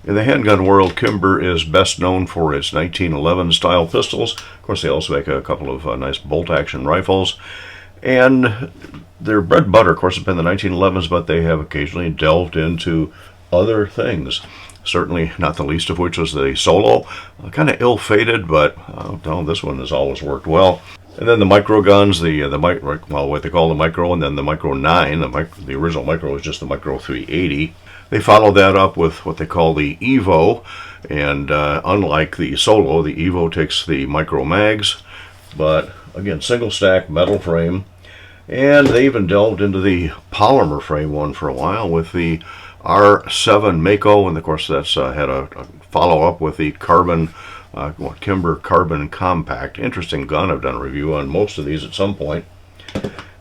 In the handgun world, Kimber is best known for its 1911 style pistols. Of course, they also make a couple of nice bolt-action rifles. And their bread and butter, of course, has been the 1911s, but they have occasionally delved into other things. Certainly not the least of which was the Solo. Kind of ill-fated, but no, this one has always worked well. And then the micro guns, what they call the Micro, and then the Micro 9. The original Micro was just the Micro 380. They followed that up with what they call the Evo, and unlike the Solo, the Evo takes the Micro mags, but again, single stack metal frame, and they even delved into the polymer frame one for a while with the R7 Mako, and of course that's had a follow-up with the carbon, Kimber Carbon Compact. Interesting gun. I've done a review on most of these at some point.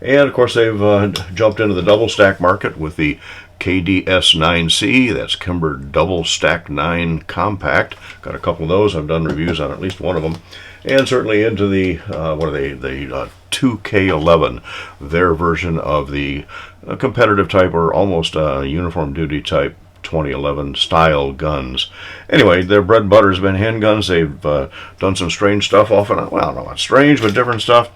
And of course they've jumped into the double stack market with the KDS9C, that's Kimber Double Stack 9 Compact. Got a couple of those. I've done reviews on at least one of them. And certainly into the, the 2K11, their version of the competitive type or almost uniform duty type 2011 style guns. Anyway, their bread and butter has been handguns. They've done some strange stuff off and on. Well, not strange, but different stuff.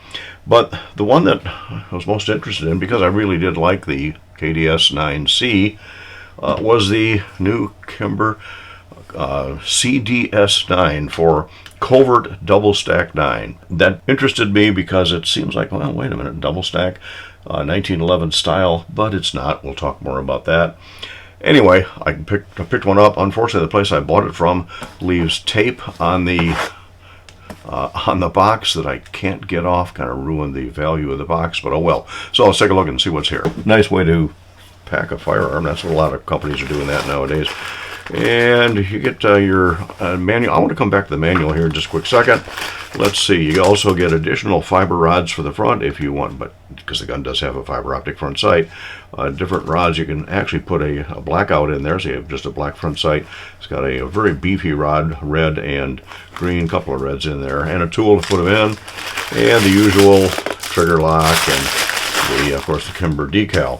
But the one that I was most interested in, because I really did like the KDS9C, was the new Kimber CDS9 for Covert Double Stack 9. That interested me because it seems like, well, wait a minute, double stack, 1911 style, but it's not. We'll talk more about that. Anyway, I picked one up. Unfortunately, the place I bought it from leaves tape on the box that I can't get off. Kind of ruined the value of the box, but oh well. So let's take a look and see what's here. Nice way to pack a firearm. That's what a lot of companies are doing that nowadays. And you get your manual. I want to come back to the manual here in just a quick second. Let's see. You also get additional fiber rods for the front if you want, but because the gun does have a fiber optic front sight. Different rods. You can actually put a blackout in there, so you have just a black front sight. It's got a very beefy rod, red and green, couple of reds in there, and a tool to put them in, and the usual trigger lock, and of course the Kimber decal.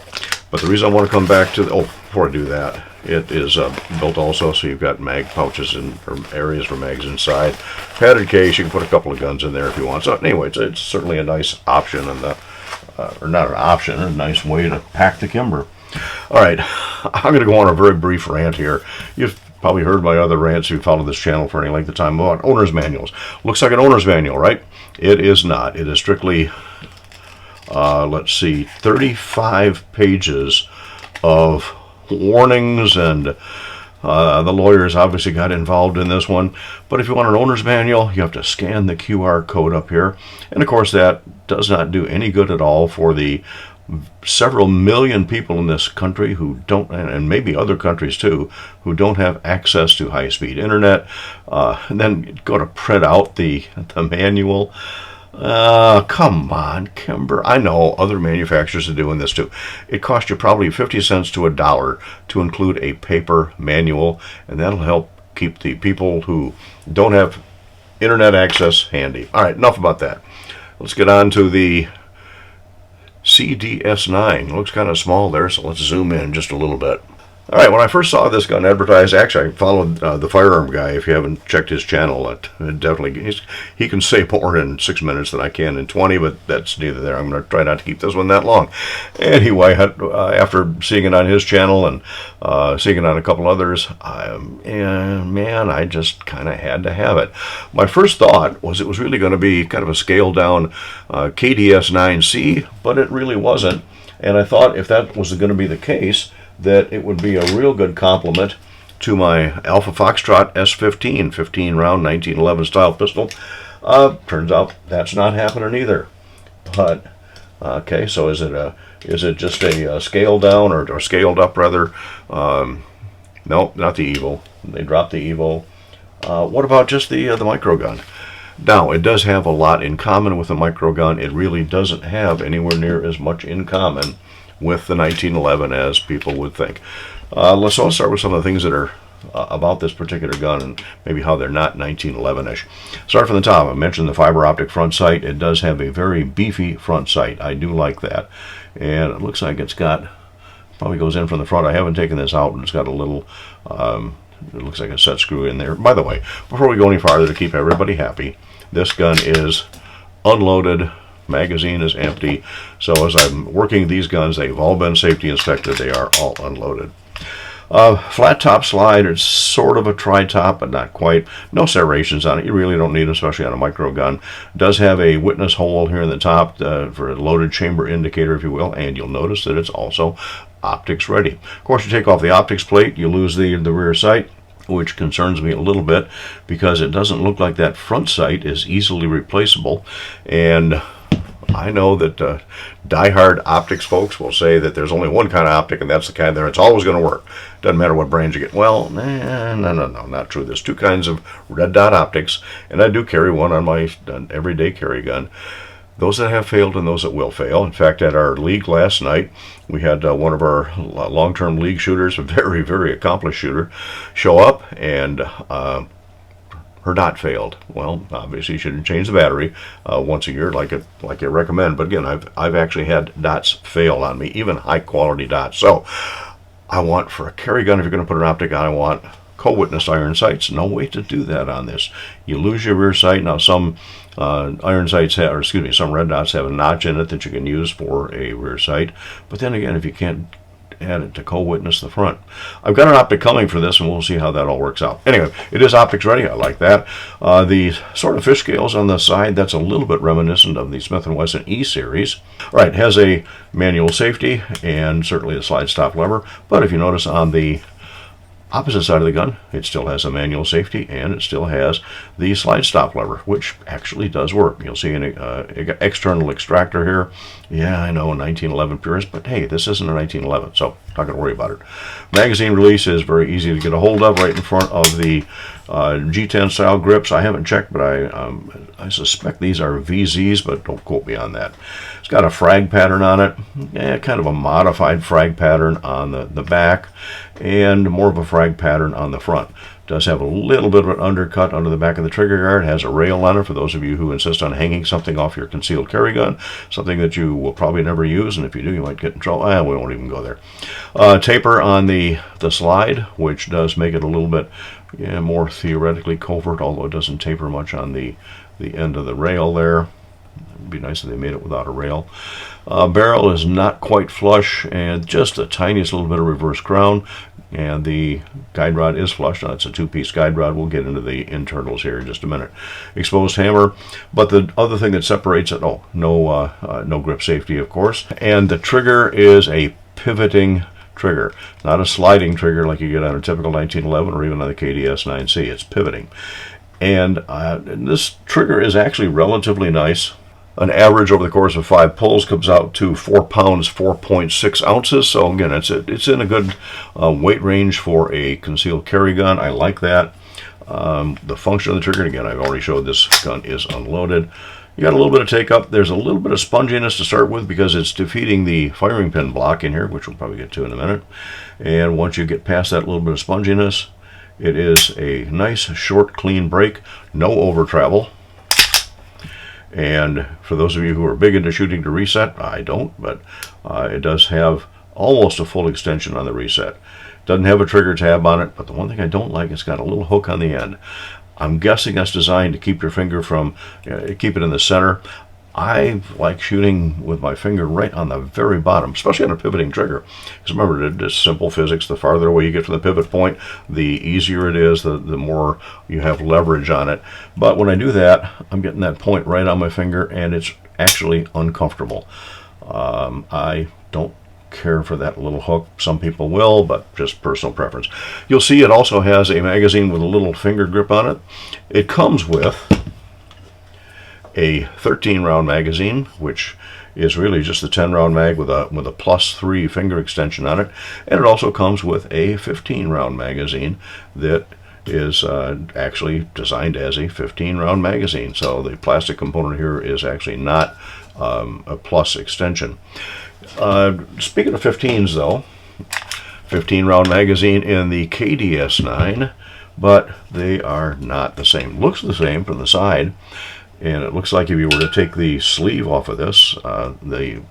But the reason I want to come back to before I do that, it is built also so you've got mag pouches and areas for mags inside. Padded case, you can put a couple of guns in there if you want. So anyway, it's certainly a nice option, and or not an option, a nice way to pack the Kimber. All right, I'm going to go on a very brief rant here. You've probably heard my other rants if you follow this channel for any length of time about owner's manuals. Looks like an owner's manual, right? It is not. It is strictly, let's see, 35 pages of warnings, and the lawyers obviously got involved in this one. But if you want an owner's manual, you have to scan the QR code up here, and of course that does not do any good at all for the several million people in this country who don't, and maybe other countries too, who don't have access to high-speed internet. And then go to print out the manual. Come on, Kimber. I know other manufacturers are doing this too. It costs you probably 50 cents to $1 to include a paper manual, and that'll help keep the people who don't have internet access handy. All right, enough about that. Let's get on to the CDS9. Looks kind of small there, so let's zoom in just a little bit. All right, when I first saw this gun advertised, actually I followed the firearm guy. If you haven't checked his channel, definitely he can say more in 6 minutes than I can in 20, but that's neither there. I'm going to try not to keep this one that long. Anyway, after seeing it on his channel and seeing it on a couple others, man, I just kind of had to have it. My first thought was it was really going to be kind of a scaled down KDS9C, but it really wasn't. And I thought if that was going to be the case, that it would be a real good complement to my Alpha Foxtrot S15, 15-round 1911 style pistol. Turns out that's not happening either. But okay, so is it just a scaled down or scaled up rather? No, not the Evo. They dropped the Evo. What about just the micro gun? Now, it does have a lot in common with the micro gun. It really doesn't have anywhere near as much in common with the 1911 as people would think. Let's all start with some of the things that are about this particular gun and maybe how they're not 1911-ish. Start from the top. I mentioned the fiber optic front sight. It does have a very beefy front sight. I do like that. And it looks like it's got, probably goes in from the front. I haven't taken this out, and it's got a little it looks like a set screw in there. By the way, before we go any farther, to keep everybody happy, this gun is unloaded, magazine is empty. So as I'm working these guns, they've all been safety inspected. They are all unloaded. Flat top slide, it's sort of a tri-top, but not quite. No serrations on it. You really don't need them, especially on a micro gun. It does have a witness hole here in the top for a loaded chamber indicator, if you will, and you'll notice that it's also optics ready. Of course, you take off the optics plate, you lose the rear sight, which concerns me a little bit because it doesn't look like that front sight is easily replaceable. And I know that die-hard optics folks will say that there's only one kind of optic, and that's the kind there. It's always going to work. Doesn't matter what brand you get. Well, no, not true. There's two kinds of red dot optics, and I do carry one on my everyday carry gun. Those that have failed and those that will fail. In fact, at our league last night, we had one of our long-term league shooters, a very, very accomplished shooter, show up, and her dot failed. Well, obviously you shouldn't change the battery once a year like I recommend. But again, I've actually had dots fail on me, even high quality dots. So I want, for a carry gun, if you're going to put an optic on, I want co-witness iron sights. No way to do that on this. You lose your rear sight. Now some iron sights have, or excuse me, some red dots have a notch in it that you can use for a rear sight. But then again, if you can't add it to co-witness the front. I've got an optic coming for this, and we'll see how that all works out. Anyway, it is optics ready. I like that. The sort of fish scales on the side, that's a little bit reminiscent of the Smith & Wesson E-Series. All right, has a manual safety and certainly a slide stop lever, but if you notice on the opposite side of the gun, it still has a manual safety, and it still has the slide stop lever, which actually does work. You'll see an external extractor here. Yeah, I know, a 1911 purist, but hey, this isn't a 1911, so not going to worry about it. Magazine release is very easy to get a hold of, right in front of the G10 style grips. I haven't checked, but I suspect these are VZs, but don't quote me on that. It's got a frag pattern on it, kind of a modified frag pattern on the back, and more of a frag pattern on the front. Does have a little bit of an undercut under the back of the trigger guard. Has a rail on it for those of you who insist on hanging something off your concealed carry gun, something that you will probably never use, and if you do, you might get in trouble. We won't even go there. Taper on the slide, which does make it a little bit more theoretically covert, although it doesn't taper much on the end of the rail there. It'd be nice if they made it without a rail. Barrel is not quite flush, and just the tiniest little bit of reverse crown. And the guide rod is flush. Now, it's a two-piece guide rod. We'll get into the internals here in just a minute. Exposed hammer, but the other thing that separates it, no grip safety, of course. And the trigger is a pivoting trigger, not a sliding trigger like you get on a typical 1911 or even on the KDS9C. It's pivoting. And this trigger is actually relatively nice. An average over the course of 5 pulls comes out to 4 pounds 4.6 ounces. So again, it's in a good weight range for a concealed carry gun. I like that. The function of the trigger, again, I've already showed this gun is unloaded. You got a little bit of take up. There's a little bit of sponginess to start with because it's defeating the firing pin block in here, which we'll probably get to in a minute. And once you get past that little bit of sponginess, it is a nice, short, clean break. No over travel. And for those of you who are big into shooting to reset, I don't, but it does have almost a full extension on the reset. Doesn't have a trigger tab on it, but the one thing I don't like, it's got a little hook on the end. I'm guessing that's designed to keep your finger from, keep it in the center. I like shooting with my finger right on the very bottom, especially on a pivoting trigger. Because remember, it's simple physics. The farther away you get from the pivot point, the easier it is, the more you have leverage on it. But when I do that, I'm getting that point right on my finger, and it's actually uncomfortable. I don't care for that little hook. Some people will, but just personal preference. You'll see it also has a magazine with a little finger grip on it. It comes with a 13-round magazine, which is really just a 10-round mag with a +3 finger extension on it, and it also comes with a 15-round magazine that is actually designed as a 15-round magazine. So the plastic component here is actually not a plus extension. Speaking of 15s, though, 15-round magazine in the KDS9, but they are not the same. Looks the same from the side. And it looks like if you were to take the sleeve off of this, the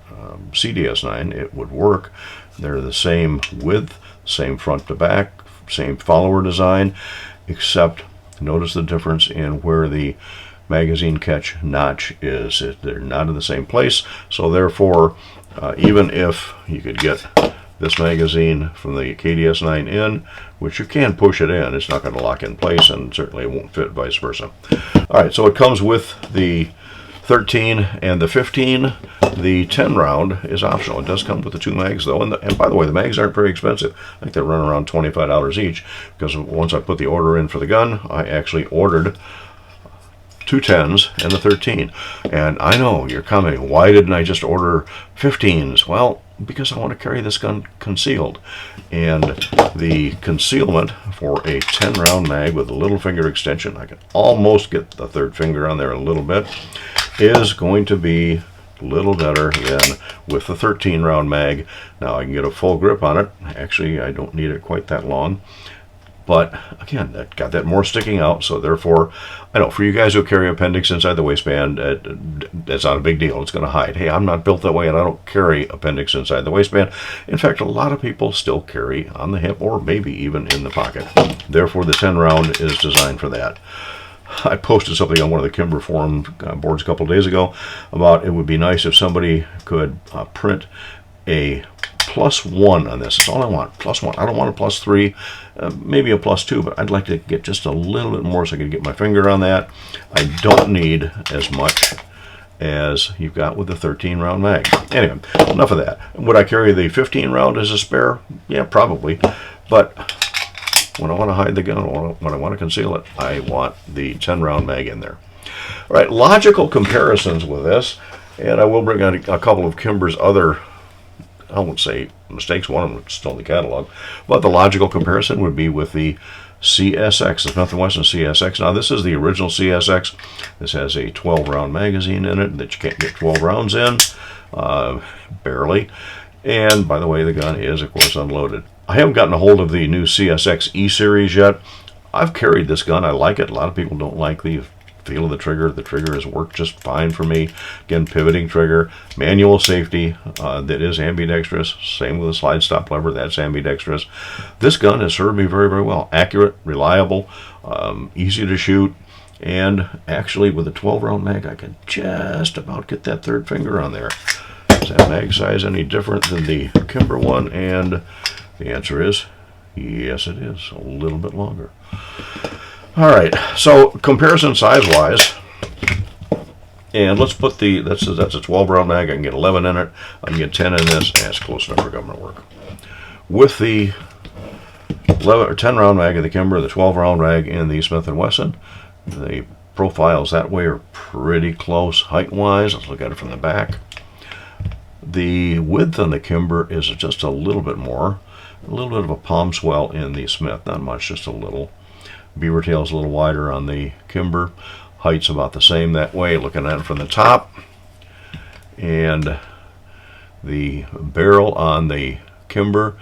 CDS9, it would work. They're the same width, same front to back, same follower design, except notice the difference in where the magazine catch notch is. They're not in the same place, so therefore, even if you could get this magazine from the CDS9 in, which you can push it in, it's not going to lock in place, and certainly it won't fit vice versa. Alright, so it comes with the 13 and the 15. The 10 round is optional. It does come with the 2 mags though, and by the way, the mags aren't very expensive. I think they run around $25 each, because once I put the order in for the gun, I actually ordered 2 10s and the 13. And I know you're commenting, why didn't I just order 15s? Well, because I want to carry this gun concealed, and the concealment for a 10 round mag with a little finger extension, I can almost get the 3rd finger on there a little bit, is going to be a little better than with the 13 round mag. Now I can get a full grip on it. Actually, I don't need it quite that long, but again, that got that more sticking out, so therefore, I know for you guys who carry appendix inside the waistband, that's not a big deal. It's going to hide. Hey, I'm not built that way, and I don't carry appendix inside the waistband. In fact, a lot of people still carry on the hip, or maybe even in the pocket. Therefore, the 10 round is designed for that. I posted something on one of the Kimber forum boards a couple days ago about it would be nice if somebody could print a +1 on this. That's all I want, +1. I don't want a +3, maybe a +2, but I'd like to get just a little bit more so I can get my finger on that. I don't need as much as you've got with the 13 round mag. Anyway, enough of that. Would I carry the 15 round as a spare? Yeah, probably. But when I want to hide the gun, when I want to conceal it, I want the 10 round mag in there. All right, logical comparisons with this, and I will bring out a couple of Kimber's other, I won't say mistakes, one of them is still in the catalog, but the logical comparison would be with the CSX, the Smith & Wesson CSX. Now this is the original CSX. This has a 12 round magazine in it that you can't get 12 rounds in, barely. And by the way, the gun is of course unloaded. I haven't gotten a hold of the new CSX E-Series yet. I've carried this gun. I like it. A lot of people don't like the feel of the trigger. The trigger has worked just fine for me. Again, pivoting trigger, manual safety that is ambidextrous. Same with the slide stop lever, that's ambidextrous. This gun has served me very, very well. Accurate, reliable, easy to shoot, and actually with a 12 round mag, I can just about get that 3rd finger on there. Is that mag size any different than the Kimber one? And the answer is yes, it is. A little bit longer. All right, so comparison size-wise, and let's put that's a 12 round mag. I can get 11 in it. I can get 10 in this. That's close enough for government work. With the 11 or 10 round mag of the Kimber, the 12 round mag in the Smith & Wesson, the profiles that way are pretty close height-wise. Let's look at it from the back. The width on the Kimber is just a little bit more. A little bit of a palm swell in the Smith, not much, just a little. Beaver tail's a little wider on the Kimber. Height's about the same that way, looking at it from the top. And the barrel on the Kimber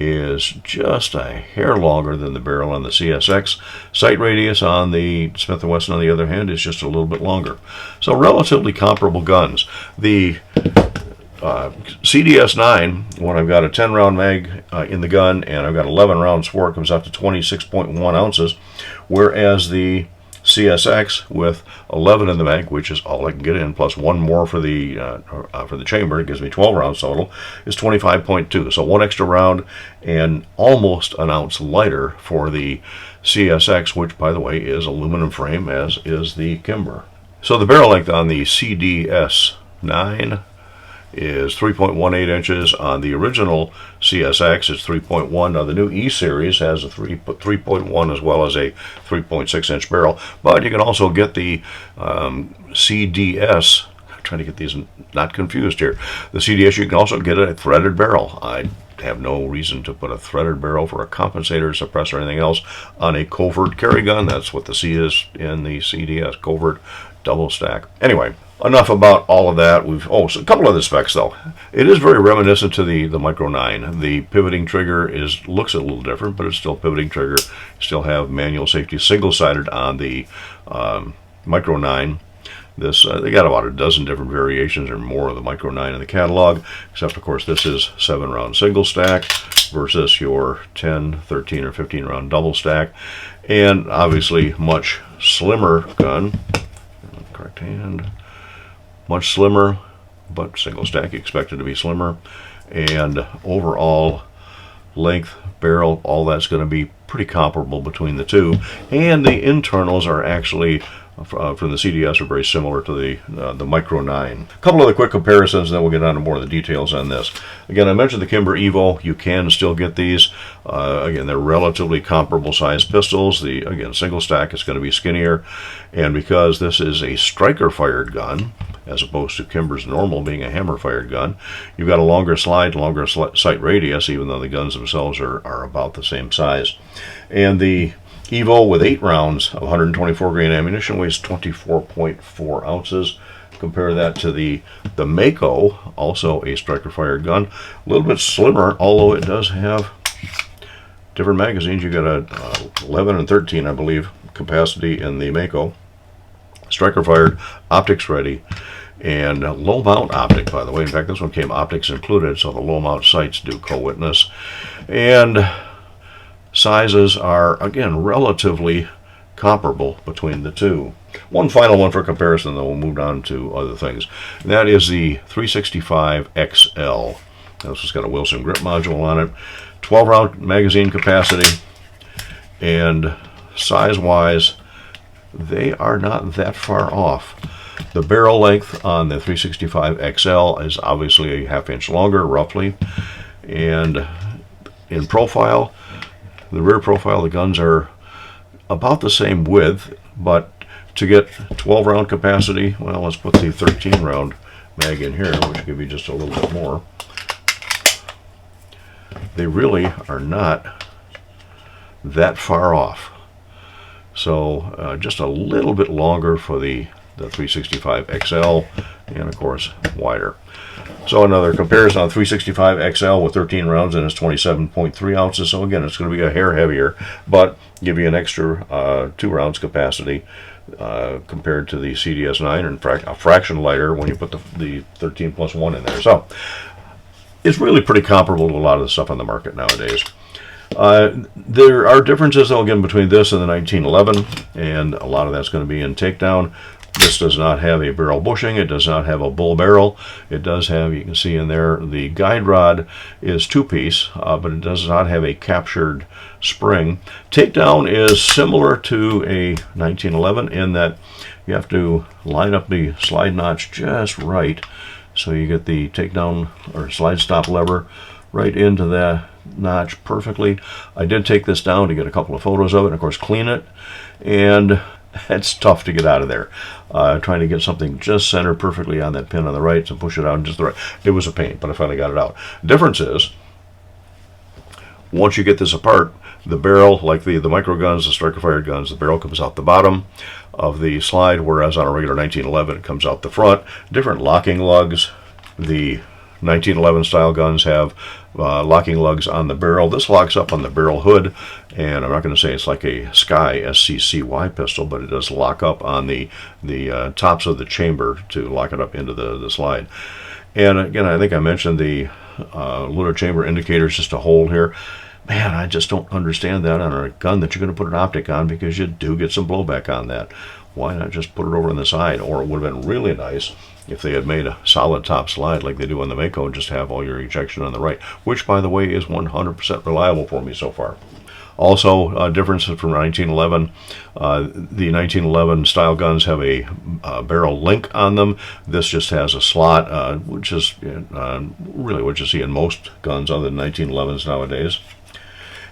is just a hair longer than the barrel on the CSX. Sight radius on the Smith & Wesson, on the other hand, is just a little bit longer. So relatively comparable guns. The CDS9, when I've got a 10 round mag in the gun and I've got 11 rounds for it, comes out to 26.1 ounces, whereas the CSX with 11 in the mag, which is all I can get in, plus 1 more for the chamber, it gives me 12 rounds total, is 25.2. So 1 extra round and almost an ounce lighter for the CSX, which by the way is aluminum frame, as is the Kimber. So the barrel length on the CDS9 is 3.18 inches. On the original CSX, it's 3.1. Now the new E-Series has a 3.1 as well as a 3.6 inch barrel, but you can also get the CDS. I'm trying to get these not confused here. The CDS, you can also get a threaded barrel. I have no reason to put a threaded barrel for a compensator, suppressor, or anything else on a covert carry gun. That's what the C is in the CDS, covert double stack. Anyway, enough about all of that. So a couple of the specs though. It is very reminiscent to the Micro 9. The pivoting trigger looks a little different, but it's still pivoting trigger. You still have manual safety, single-sided on the Micro 9. They got about a dozen different variations or more of the Micro 9 in the catalog, except of course this is 7 round single stack. versus your 10, 13, or 15 round double stack, and obviously much slimmer gun. Correct hand. Much slimmer, but single stack expected to be slimmer, and overall length, barrel, all that's going to be pretty comparable between the two, and the internals are actually from the CDS are very similar to the Micro 9. A couple other quick comparisons, and then we'll get on to more of the details on this. Again, I mentioned the Kimber Evo. You can still get these. Again, they're relatively comparable sized pistols. Again, single stack is going to be skinnier, and because this is a striker fired gun, as opposed to Kimber's normal being a hammer fired gun, you've got a longer slide, longer sight radius, even though the guns themselves are about the same size. And the Evo with 8 rounds of 124 grain ammunition weighs 24.4 ounces. Compare that to the Mako, also a striker fired gun, a little bit slimmer, although it does have different magazines. You got a 11 and 13, I believe, capacity in the Mako. Striker fired, optics ready, and low mount optic, by the way. In fact, this one came optics included, so the low mount sights do co-witness. And sizes are, again, relatively comparable between the two. One final one for comparison, though, we'll move on to other things. And that is the 365XL. This has got a Wilson grip module on it, 12 round magazine capacity, and size-wise, they are not that far off. The barrel length on the 365XL is obviously a half-inch longer, roughly, and in profile, the rear profile, the guns are about the same width, but to get 12 round capacity, well, let's put the 13 round mag in here, which will give you just a little bit more. They really are not that far off. So just a little bit longer for the 365XL, and of course wider. So another comparison on 365XL with 13 rounds and it's 27.3 ounces. So again, it's going to be a hair heavier, but give you an extra 2 rounds capacity compared to the CDS9, and a fraction lighter when you put the 13 plus 1 in there. So it's really pretty comparable to a lot of the stuff on the market nowadays. There are differences, though, again, between this and the 1911, and a lot of that's going to be in takedown. This does not have a barrel bushing. It does not have a bull barrel. It does have, you can see in there, the guide rod is 2-piece, but it does not have a captured spring. Takedown is similar to a 1911 in that you have to line up the slide notch just right, so you get the takedown or slide stop lever right into that notch perfectly. I did take this down to get a couple of photos of it and of course clean it, and it's tough to get out of there. Trying to get something just centered perfectly on that pin on the right to push it out just the right. It was a pain, but I finally got it out. Difference is, once you get this apart, the barrel, like the micro guns, the striker fired guns, the barrel comes out the bottom of the slide, whereas on a regular 1911 it comes out the front. Different locking lugs. The 1911 style guns have locking lugs on the barrel. This locks up on the barrel hood, and I'm not going to say it's like a Sky SCCY pistol, but it does lock up on the tops of the chamber to lock it up into the slide. And again, I think I mentioned the lunar chamber indicators, just a hole here. Man, I just don't understand that on a gun that you're going to put an optic on, because you do get some blowback on that. Why not just put it over on the side? Or it would have been really nice if they had made a solid top slide like they do on the Mako and just have all your ejection on the right, which, by the way, is 100% reliable for me so far. Also, differences from 1911. The 1911 style guns have a barrel link on them. This just has a slot, which is really what you see in most guns other than 1911s nowadays.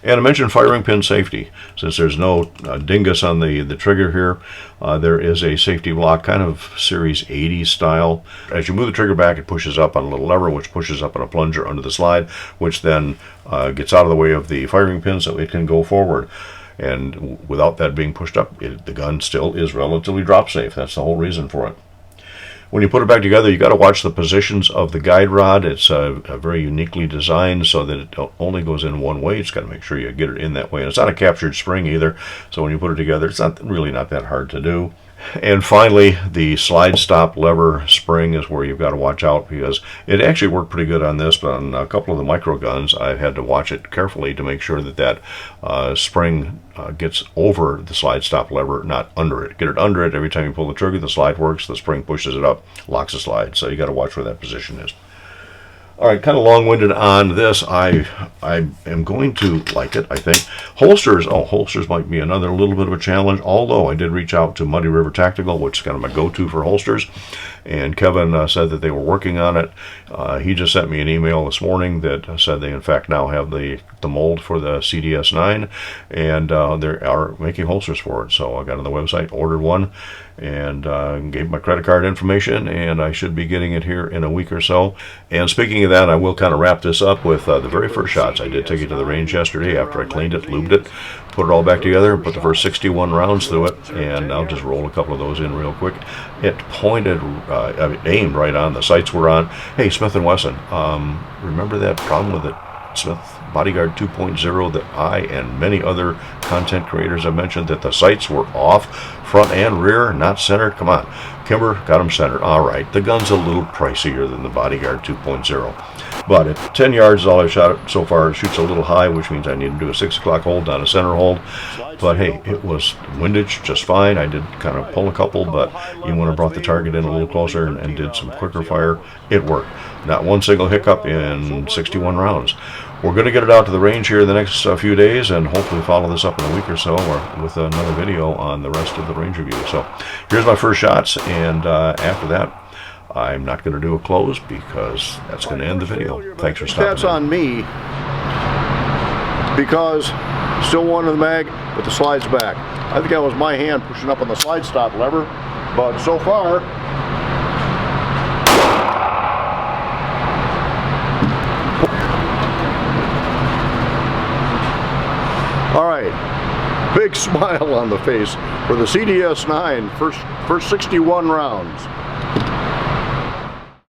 And I mentioned firing pin safety. Since there's no dingus on the trigger here, there is a safety block, kind of Series 80 style. As you move the trigger back, it pushes up on a little lever, which pushes up on a plunger under the slide, which then gets out of the way of the firing pin so it can go forward. And without that being pushed up, the gun still is relatively drop safe. That's the whole reason for it. When you put it back together, you got to watch the positions of the guide rod. It's very uniquely designed so that it only goes in one way. It's got to make sure you get it in that way. And it's not a captured spring either, so when you put it together, it's really not that hard to do. And finally, the slide stop lever spring is where you've got to watch out, because it actually worked pretty good on this, but on a couple of the micro guns, I had to watch it carefully to make sure that that spring gets over the slide stop lever, not under it. Get it under it. Every time you pull the trigger, the slide works, the spring pushes it up, locks the slide. So you got to watch where that position is. All right, kind of long-winded on this. I am going to like it, I think. Holsters, holsters might be another little bit of a challenge, although I did reach out to Muddy River Tactical, which is kind of my go-to for holsters, and Kevin said that they were working on it. He just sent me an email this morning that said they in fact now have the mold for the CDS9, and they are making holsters for it. So I got on the website, ordered one, and gave my credit card information, and I should be getting it here in a week or so. And speaking of that, I will kind of wrap this up with the very first shots. I did take it to the range yesterday after I cleaned it, lubed it, put it all back together, put the first 61 rounds through it, and I'll just roll a couple of those in real quick. It pointed, aimed right on. The sights were on. Hey, Smith & Wesson, remember that problem with the Smith Bodyguard 2.0 that I and many other content creators have mentioned, that the sights were off, front and rear, not centered? Come on. Kimber got them centered. All right, the gun's a little pricier than the Bodyguard 2.0, but at 10 yards is all I've shot it so far. It shoots a little high, which means I need to do a 6 o'clock hold, not a center hold. But hey, it was windage just fine. I did kind of pull a couple, but even when I brought the target in a little closer and did some quicker fire, it worked. Not one single hiccup in 61 rounds. We're going to get it out to the range here the next few days, and hopefully follow this up in a week or so, or with another video on the rest of the range review. So here's my first shots, and after that, I'm not going to do a close because that's going to end the video. Thanks for stopping. That's on me, because still one in the mag, but the slide's back. I think that was my hand pushing up on the slide stop lever, but so far, all right, big smile on the face for the CDS9, first 61 rounds.